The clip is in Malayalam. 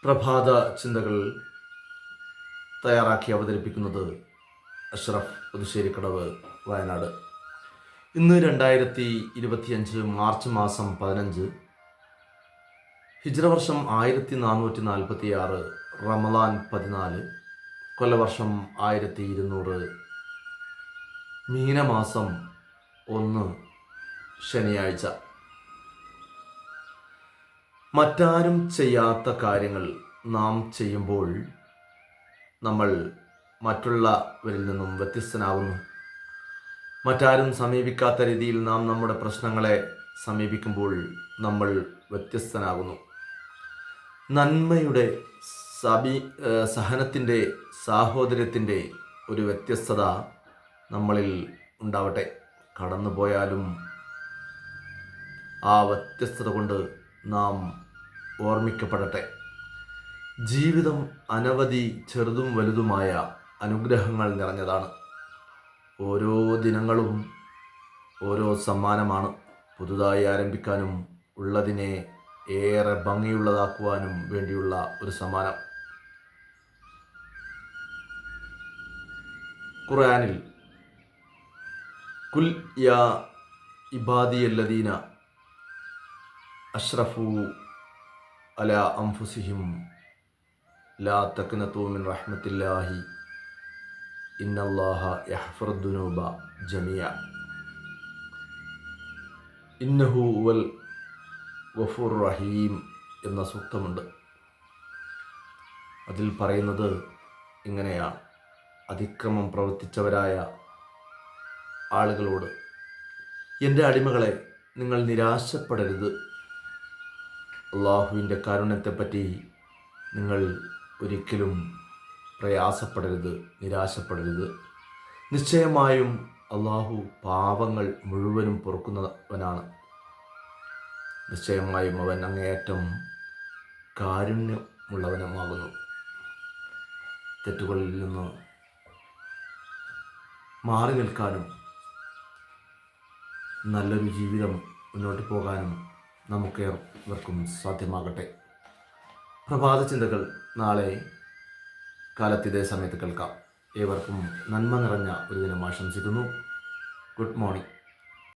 പ്രഭാത ചിന്തകൾ തയ്യാറാക്കി അവതരിപ്പിക്കുന്നത് അഷ്റഫ് പുതുശ്ശേരിക്കടവ്, വയനാട്. ഇന്ന് 2025 മാർച്ച് മാസം 15, ഹിജ്റ വർഷം 1446, റമദാൻ 14, കൊല്ലവർഷം 1200, മീനമാസം 1, ശനിയാഴ്ച. മറ്റാരും ചെയ്യാത്ത കാര്യങ്ങൾ നാം ചെയ്യുമ്പോൾ നമ്മൾ മറ്റുള്ളവരിൽ നിന്നും വ്യത്യസ്തനാകുന്നു. മറ്റാരും സമീപിക്കാത്ത രീതിയിൽ നാം നമ്മുടെ പ്രശ്നങ്ങളെ സമീപിക്കുമ്പോൾ നമ്മൾ വ്യത്യസ്തനാകുന്നു. നന്മയുടെ, സഹനത്തിൻ്റെ, സാഹോദര്യത്തിൻ്റെ ഒരു വ്യത്യസ്തത നമ്മളിൽ ഉണ്ടാവട്ടെ. കടന്നുപോയാലും ആ വ്യത്യസ്തത കൊണ്ട് നാം ഓർമ്മിക്കപ്പെടട്ടെ. ജീവിതം അനവധി ചെറുതും വലുതുമായ അനുഗ്രഹങ്ങൾ നിറഞ്ഞതാണ്. ഓരോ ദിനങ്ങളും ഓരോ സമ്മാനമാണ്. പുതുതായി ആരംഭിക്കാനും ഉള്ളതിനെ ഏറെ ഭംഗിയുള്ളതാക്കുവാനും വേണ്ടിയുള്ള ഒരു സമ്മാനം. ഖുർആനിൽ കുൽ യാ ഇബാദിയല്ലദീന അഷ്റഫു അലാ അൻഫുസിഹിം ലാ തഖ്നതു മിൻ റഹ്മത്തില്ലാഹി ഇന്നല്ലാഹ യഗ്ഫിറുദ്ദുനൂബ ജമീഅ ഇന്നഹു ഹുവൽ ഗഫൂറുർ റഹീം എന്ന സൂക്തമുണ്ട്. അതിൽ പറയുന്നത് ഇങ്ങനെയാണ്: അതിക്രമം പ്രവർത്തിച്ചവരായ ആളുകളോട്, എൻ്റെ അടിമകളെ, നിങ്ങൾ നിരാശപ്പെടരുത്. അള്ളാഹുവിൻ്റെ കാരുണ്യത്തെപ്പറ്റി നിങ്ങൾ ഒരിക്കലും പ്രയാസപ്പെടരുത്, നിരാശപ്പെടരുത്. നിശ്ചയമായും അള്ളാഹു പാപങ്ങൾ മുഴുവനും പൊറുക്കുന്നവനാണ്. നിശ്ചയമായും അവൻ അങ്ങേയറ്റം കാരുണ്യമുള്ളവനുമാകുന്നു. തെറ്റുകളിൽ നിന്ന് മാറി നിൽക്കാനും നല്ലൊരു ജീവിതം മുന്നോട്ട് പോകാനും നമുക്കേവർക്കും സാധ്യമാകട്ടെ. പ്രഭാത ചിന്തകൾ നാളെ കാലത്ത് ഇതേ സമയത്ത് കേൾക്കാം. ഏവർക്കും നന്മ നിറഞ്ഞ ഒരു ദിനം ആശംസിക്കുന്നു. Good morning.